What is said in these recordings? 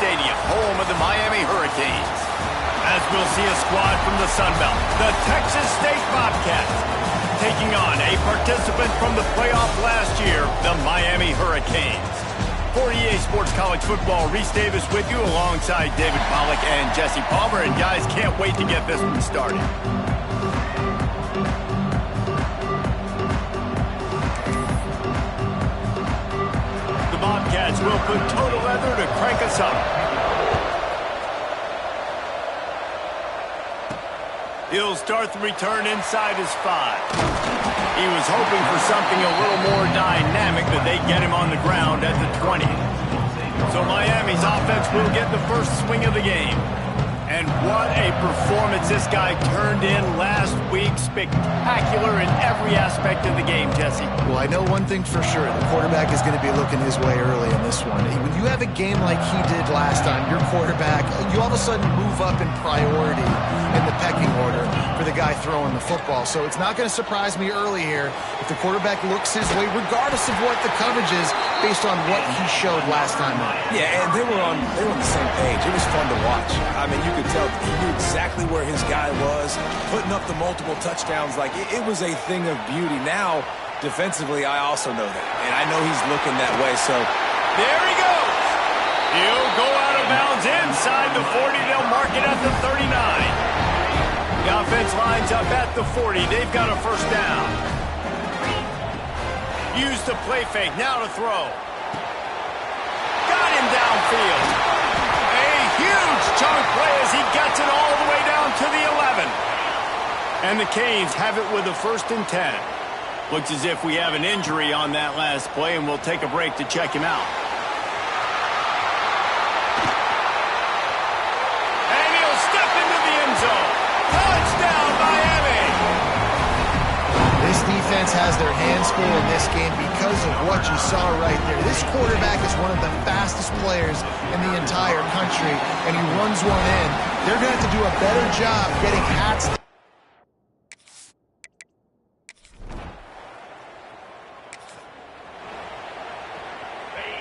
Stadium, home of the Miami Hurricanes. As we'll see a squad from the Sun Belt, the Texas State Bobcats, taking on a participant from the playoff last year, the Miami Hurricanes. For EA Sports College Football, Reese Davis with you alongside David Pollack and Jesse Palmer. And guys, can't wait to get this one started. The Bobcats will put total leather to crank us up. He'll start the return inside his 5. He was hoping for something a little more dynamic, but they get him on the ground at the 20. So Miami's offense will get the first swing of the game. And what a performance this guy turned in last week. Spectacular in every aspect of the game, Jesse. Well, I know one thing for sure. The quarterback is going to be looking his way early in this one. When you have a game like he did last time, your quarterback, you all of a sudden move up in priority in the pecking order for the guy throwing the football. So it's not going to surprise me early here if the quarterback looks his way, regardless of what the coverage is, based on what he showed last time out. Yeah, and they were on the same page. It was fun to watch. I mean, you could tell he knew exactly where his guy was, putting up the multiple touchdowns. Like, it was a thing of beauty. Now, defensively, I also know that. And I know he's looking that way, so. There he goes. He'll go out of bounds inside the 40. They'll mark it at the 39. The offense lines up at the 40. They've got a first down. Use the play fake. Now to throw. Got him downfield. A huge chunk play as he gets it all the way down to the 11. And the Canes have it with a 1st and 10. Looks as if we have an injury on that last play, and we'll take a break to check him out. And he'll step into the end zone. Touchdown, Miami! This defense has their hands full in this game because of what you saw right there. This quarterback is one of the fastest players in the entire country, and he runs one in. They're going to have to do a better job getting hats.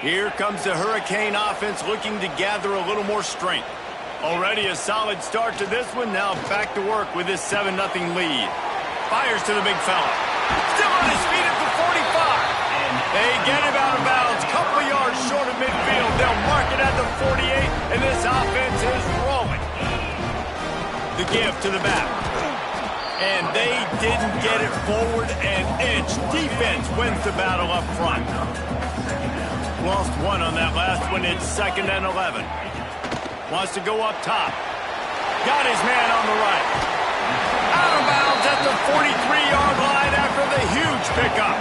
Here comes the Hurricane offense looking to gather a little more strength. Already a solid start to this one. Now back to work with this 7-0 lead. Fires to the big fella. Still on his feet at the 45. They get him out of bounds. Couple of yards short of midfield. They'll mark it at the 48. And this offense is rolling. The give to the back. And they didn't get it forward an inch. Defense wins the battle up front. Lost one on that last one. It's 2nd and 11. Wants to go up top. Got his man on the right. Out of bounds at the 43-yard line after the huge pickup.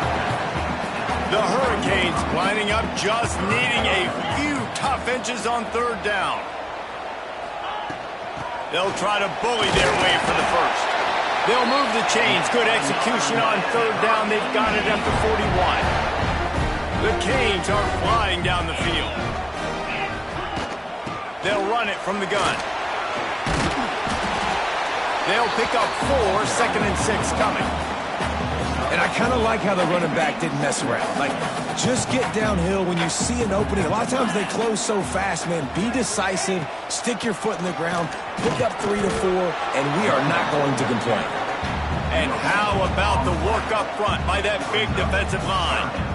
The Hurricanes lining up, just needing a few tough inches on 3rd down. They'll try to bully their way for the first. They'll move the chains. Good execution on 3rd down. They've got it at the 41. The Canes are flying down the field. They'll run it from the gun. They'll pick up 4, 2nd and 6 coming. And I kind of like how the running back didn't mess around. Like, just get downhill when you see an opening. A lot of times they close so fast, man. Be decisive, stick your foot in the ground, pick up 3 to 4, and we are not going to complain. And how about the work up front by that big defensive line?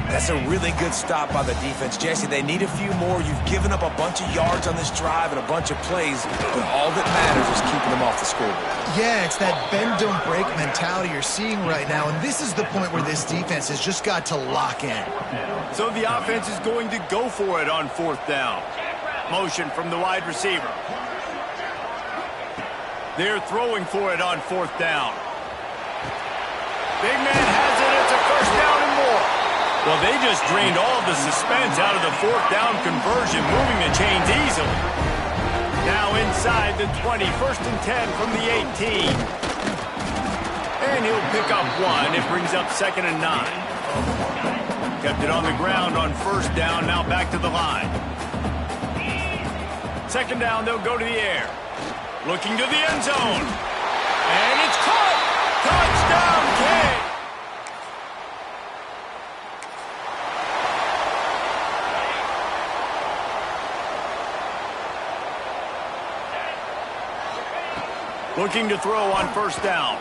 That's a really good stop by the defense. Jesse, they need a few more. You've given up a bunch of yards on this drive and a bunch of plays, but all that matters is keeping them off the scoreboard. Yeah, it's that bend, don't break mentality you're seeing right now, and this is the point where this defense has just got to lock in. So the offense is going to go for it on 4th down. Motion from the wide receiver. They're throwing for it on 4th down. Big man has it. It's a 1st down and more. Well, they just drained all of the suspense out of the 4th down conversion, moving the chains easily. Now inside the 20, 1st and 10 from the 18. And he'll pick up 1. It brings up 2nd and 9. Kept it on the ground on 1st down, now back to the line. 2nd down, they'll go to the air. Looking to the end zone. And it's caught! Touchdown, Canes! Looking to throw on first down.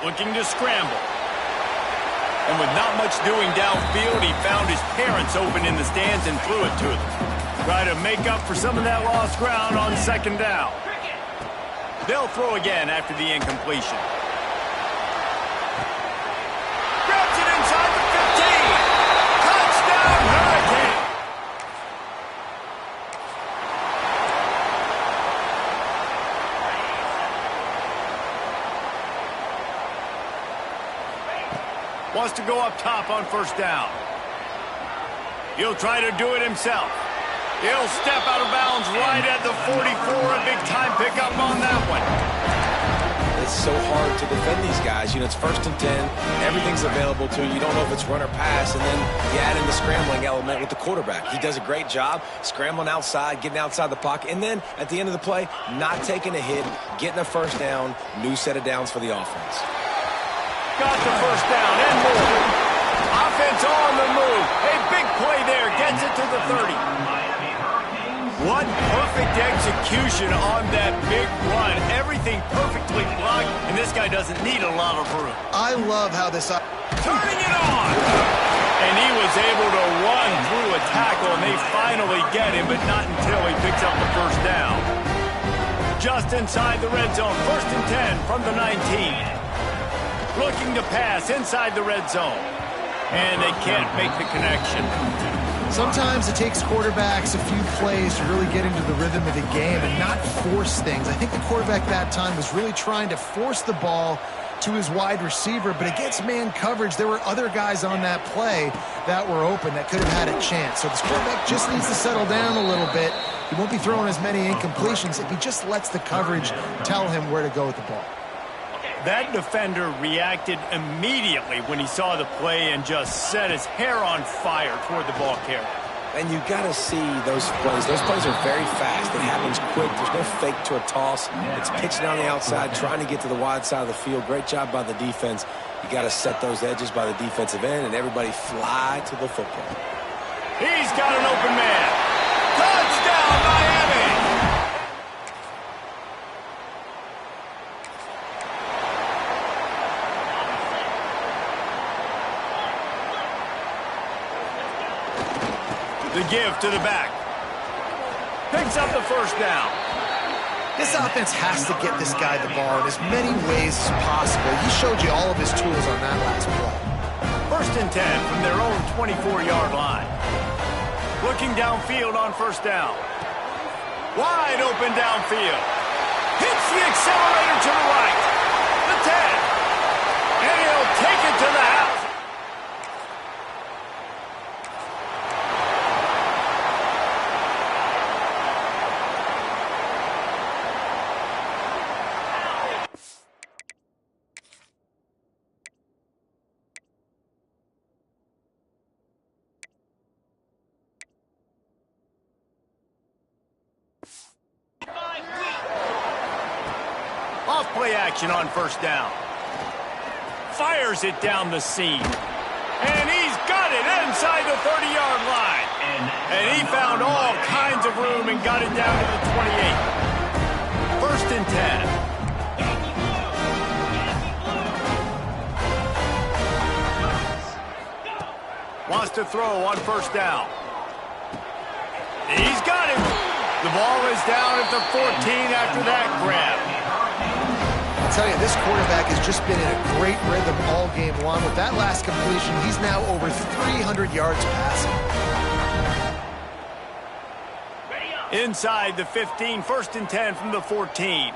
Looking to scramble. And with not much doing downfield, he found his parents open in the stands and threw it to them. Try to make up for some of that lost ground on second down. They'll throw again after the incompletion. Grabs it inside the 15. Touchdown, Hurricane! Wants to go up top on first down. He'll try to do it himself. He'll step out of bounds right at the 44. A big-time pickup on that one. It's so hard to defend these guys. You know, it's 1st and 10. Everything's available to you. You don't know if it's run or pass. And then you add in the scrambling element with the quarterback. He does a great job scrambling outside, getting outside the pocket. And then at the end of the play, not taking a hit, getting a first down, new set of downs for the offense. Got the first down and more. Offense on the move. A big play there. Gets it to the 30. What perfect execution on that big run. Everything perfectly blocked, and this guy doesn't need a lot of room. I love how this... Turning it on! And he was able to run through a tackle, and they finally get him, but not until he picks up the first down. Just inside the red zone, 1st and 10 from the 19. Looking to pass inside the red zone. And they can't make the connection. Sometimes it takes quarterbacks a few plays to really get into the rhythm of the game and not force things. I think the quarterback that time was really trying to force the ball to his wide receiver, but against man coverage, there were other guys on that play that were open that could have had a chance. So this quarterback just needs to settle down a little bit. He won't be throwing as many incompletions if he just lets the coverage tell him where to go with the ball. That defender reacted immediately when he saw the play and just set his hair on fire toward the ball carrier. And you got to see those plays. Those plays are very fast. It happens quick. There's no fake to a toss. It's pitching on the outside, trying to get to the wide side of the field. Great job by the defense. You got to set those edges by the defensive end, and everybody fly to the football. He's got an open man. Touchdown, Miami! The give to the back. Picks up the first down. This offense has to get this guy the ball in as many ways as possible. He showed you all of his tools on that last play. 1st and 10 from their own 24-yard line. Looking downfield on first down. Wide open downfield. Hits the accelerator to the right. The 10. And he'll take it to the house. Off-play action on first down. Fires it down the seam. And he's got it inside the 30-yard line. And he found all kinds of room and got it down to the 28. 1st and 10. Wants to throw on first down. He's got it. The ball is down at the 14 after that grab. I'll tell you, this quarterback has just been in a great rhythm all game long. With that last completion, he's now over 300 yards passing. Inside the 15, 1st and 10 from the 14.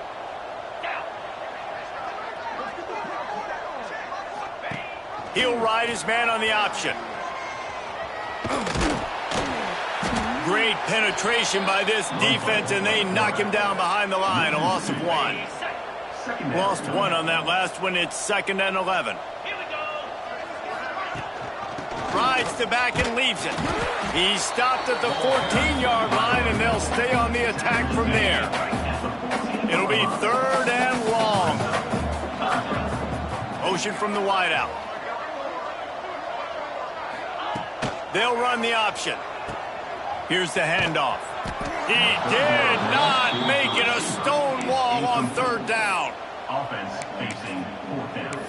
He'll ride his man on the option. Great penetration by this defense, and they knock him down behind the line. A loss of 1. Lost 1 on that last one. It's 2nd and 11. Rides to back and leaves it. He stopped at the 14-yard line, and they'll stay on the attack from there. It'll be 3rd and long. Motion from the wideout. They'll run the option. Here's the handoff. He did not make it. A stone wall ball on third down. Offense facing fourth down.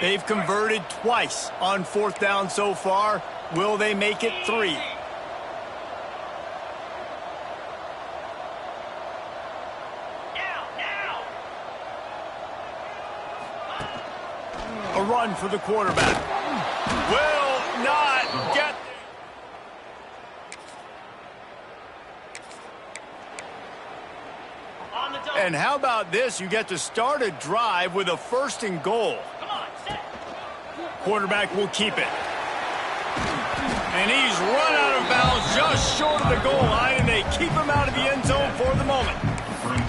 They've converted twice on fourth down so far. Will they make it 3? A run for the quarterback. Will not get. And how about this? You get to start a drive with a 1st and goal. Quarterback will keep it. And he's run out of bounds just short of the goal line, and they keep him out of the end zone for the moment.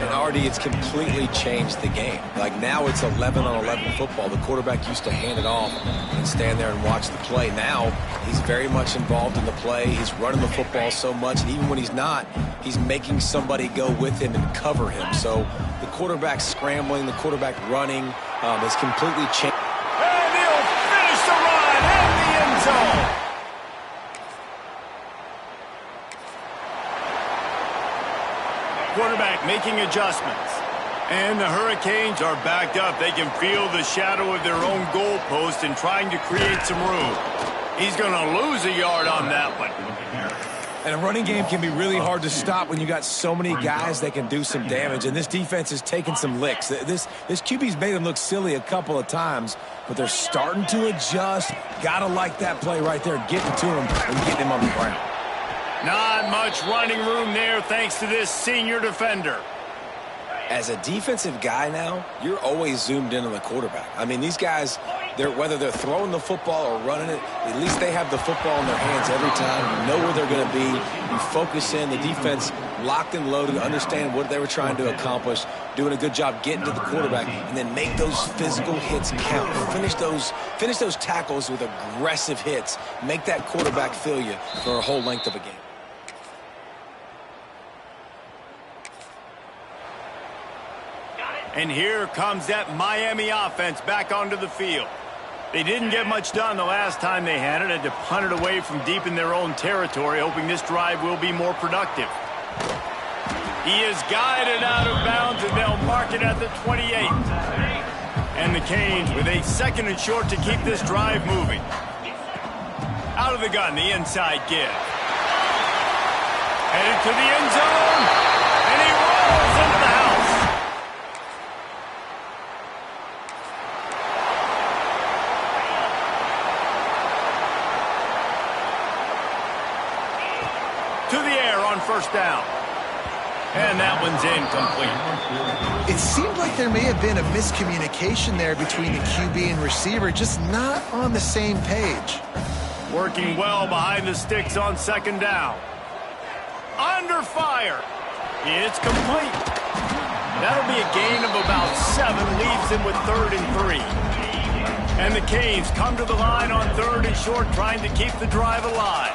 And Artie, it's completely changed the game. Like now it's 11-on-11 football. The quarterback used to hand it off and stand there and watch the play. Now he's very much involved in the play. He's running the football so much, and even when he's not, he's making somebody go with him and cover him. So the quarterback scrambling, the quarterback running has completely changed. And he'll finish the run in the end zone. Quarterback making adjustments. And the Hurricanes are backed up. They can feel the shadow of their own goalpost and trying to create some room. He's going to lose a yard on that one. And a running game can be really hard to stop when you got so many guys that can do some damage. And this defense is taking some licks. This QB's made them look silly a couple of times, but they're starting to adjust. Gotta like that play right there, getting to him and getting him on the ground. Not much running room there thanks to this senior defender. As a defensive guy now, you're always zoomed in on the quarterback. I mean, these guys, whether they're throwing the football or running it, at least they have the football in their hands every time. You know where they're going to be. You focus in. The defense locked and loaded, understand what they were trying to accomplish, doing a good job getting to the quarterback, and then make those physical hits count. Finish those tackles with aggressive hits. Make that quarterback feel you for a whole length of a game. And here comes that Miami offense back onto the field. They didn't get much done the last time they had it. Had to punt it away from deep in their own territory, hoping this drive will be more productive. He is guided out of bounds, and they'll mark it at the 28. And the Canes with a 2nd and short to keep this drive moving. Out of the gun, the inside give. Headed to the end zone, and he rolls into the house. To the air on 1st down. And that one's incomplete. It seemed like there may have been a miscommunication there between the QB and receiver, just not on the same page. Working well behind the sticks on 2nd down. Under fire. It's complete. That'll be a gain of about 7, leaves him with 3rd and 3. And the Canes come to the line on 3rd and short, trying to keep the drive alive.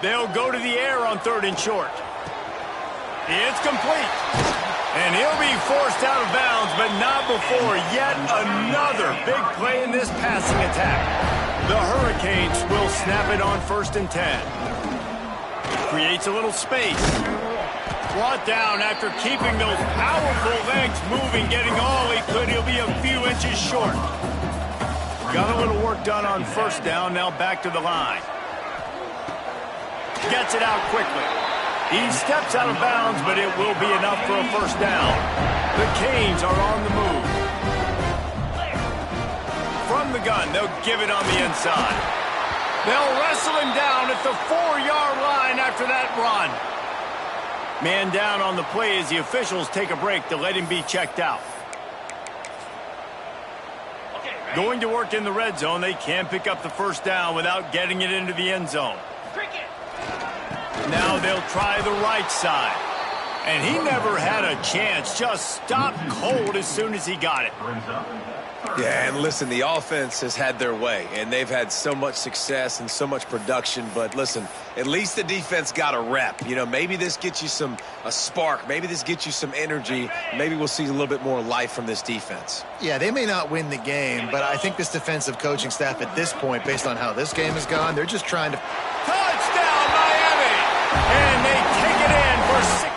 They'll go to the air on 3rd and short. It's complete. And he'll be forced out of bounds, but not before yet another big play in this passing attack. The Hurricanes will snap it on 1st and 10. Creates a little space. Brought down after keeping those powerful legs moving, getting all he could. He'll be a few inches short. Got a little work done on 1st down, now back to the line. Gets it out quickly. He steps out of bounds, but it will be enough for a 1st down. The Canes are on the move. From the gun, they'll give it on the inside. They'll wrestle him down at the 4-yard line after that run. Man down on the play as the officials take a break to let him be checked out. Going to work in the red zone, they can't pick up the 1st down without getting it into the end zone. Now they'll try the right side. And he never had a chance. Just stopped cold as soon as he got it. Yeah, and listen, the offense has had their way, and they've had so much success and so much production. But listen, at least the defense got a rep. You know, maybe this gets you a spark. Maybe this gets you some energy. Maybe we'll see a little bit more life from this defense. Yeah, they may not win the game, but I think this defensive coaching staff at this point, based on how this game has gone, they're just trying to... Touchdown, Miami! And they take it in for 6.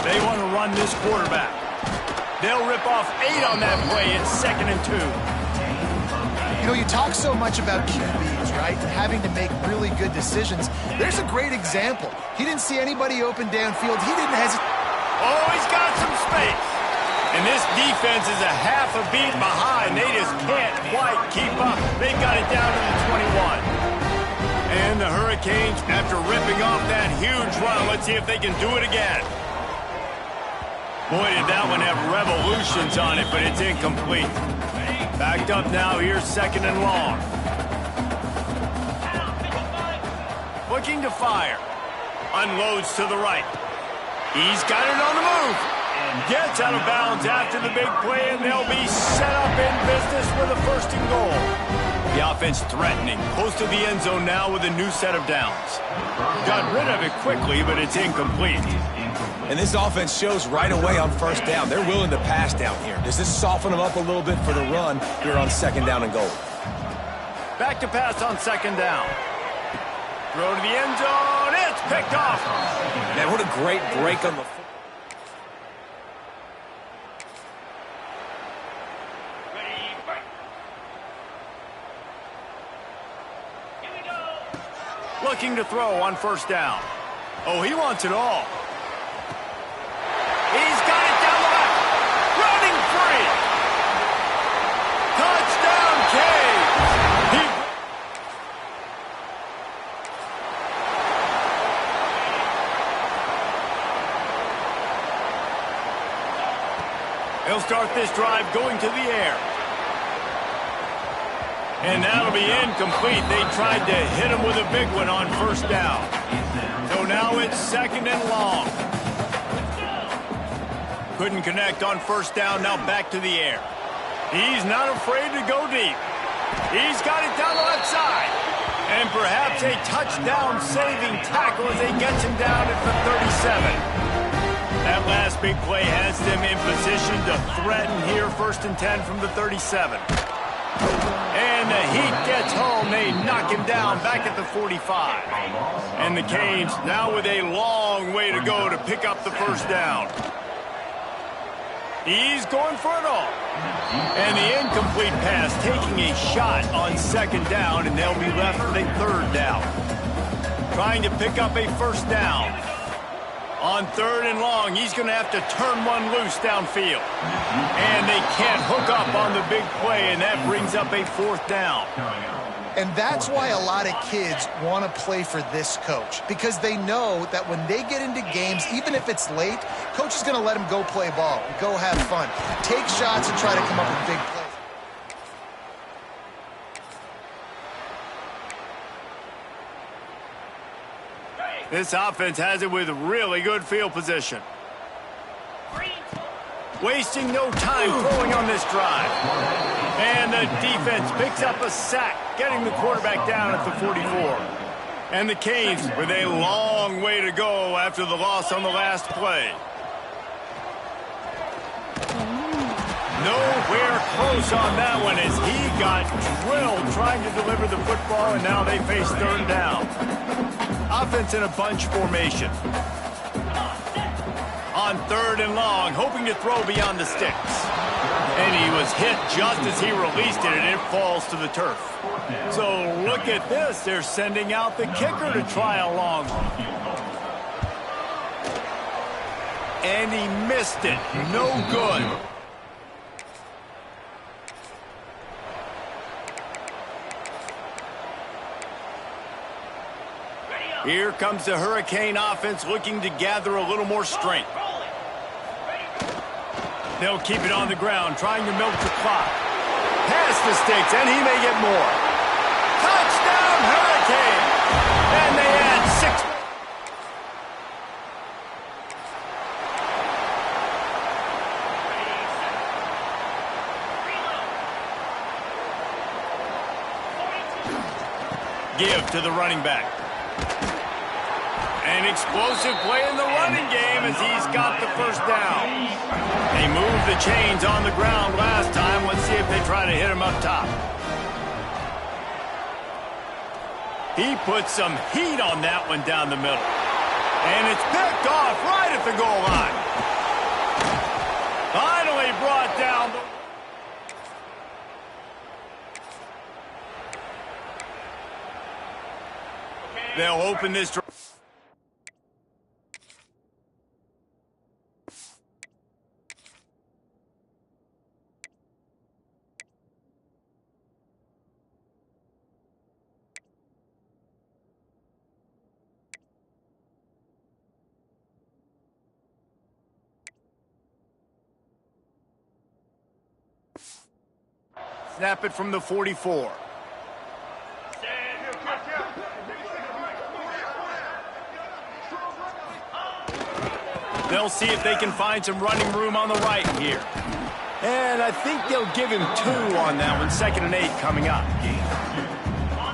They want to run this quarterback. They'll rip off 8 on that play. It's 2nd and 2. You know, you talk so much about QBs, right? Having to make really good decisions. There's a great example. He didn't see anybody open downfield. He didn't hesitate. Oh, he's got some space. And this defense is a half a beat behind. They just can't quite keep up. They've got it down to the 21. And the Hurricanes, after ripping off that huge run, let's see if they can do it again. Boy, did that one have revolutions on it, but it's incomplete. Backed up now, here's 2nd and long. Looking to fire. Unloads to the right. He's got it on the move. Gets out of bounds after the big play, and they'll be set up in business with a 1st and goal. The offense threatening, close to the end zone now with a new set of downs. Got rid of it quickly, but it's incomplete. And this offense shows right away on 1st down. They're willing to pass down here. Does this soften them up a little bit for the run here on 2nd down and goal? Back to pass on 2nd down. Throw to the end zone. It's picked off. Man, what a great break on the... Looking to throw on 1st down. Oh, he wants it all. He's got it down the left. Running free. Touchdown, Cage. He'll start this drive going to the air. And that'll be incomplete. They tried to hit him with a big one on 1st down. So now it's 2nd and long. Couldn't connect on 1st down, now back to the air. He's not afraid to go deep. He's got it down the left side. And perhaps a touchdown-saving tackle as they gets him down at the 37. That last big play has them in position to threaten here, 1st and 10 from the 37. And the Heat gets home. They knock him down back at the 45. And the Canes now with a long way to go to pick up the 1st down. He's going for it all. And the incomplete pass taking a shot on 2nd down, and they'll be left with a 3rd down. Trying to pick up a 1st down. On 3rd and long, he's going to have to turn one loose downfield. And they can't hook up on the big play, and that brings up a 4th down. And that's why a lot of kids want to play for this coach, because they know that when they get into games, even if it's late, coach is going to let them go play ball, go have fun, take shots and try to come up with big plays. This offense has it with really good field position. Wasting no time throwing on this drive. And the defense picks up a sack, getting the quarterback down at the 44. And the Canes with a long way to go after the loss on the last play. Nowhere close on that one as he got drilled trying to deliver the football, and now they face 3rd down. Offense in a bunch formation. On 3rd and long, hoping to throw beyond the sticks. And he was hit just as he released it, and it falls to the turf. So look at this. They're sending out the kicker to try a long one. And he missed it. No good. Here comes the Hurricane offense looking to gather a little more strength. They'll keep it on the ground, trying to milk the clock. Past the sticks, and he may get more. Touchdown, Hurricane! And they add 6. Give to the running back. An explosive play in the running game as he's got the first down. They moved the chains on the ground last time. Let's see if they try to hit him up top. He put some heat on that one down the middle. And it's picked off right at the goal line. Finally brought down. They'll open this drive. Snap it from the 44. They'll see if they can find some running room on the right here. And I think they'll give him 2 on that one. 2nd and 8 coming up.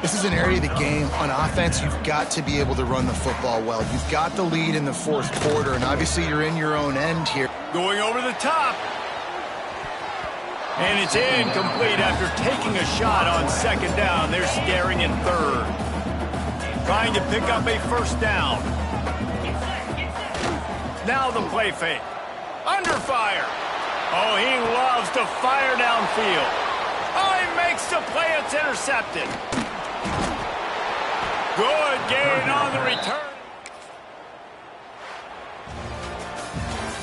This is an area of the game. On offense, you've got to be able to run the football well. You've got the lead in the 4th quarter, and obviously you're in your own end here. Going over the top. And it's incomplete after taking a shot on 2nd down. They're staring in 3rd. Trying to pick up a 1st down. Now the play fake. Under fire. Oh, he loves to fire downfield. Oh, he makes the play. It's intercepted. Good gain on the return.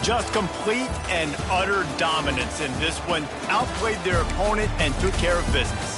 Just complete and utter dominance in this one. Outplayed their opponent and took care of business.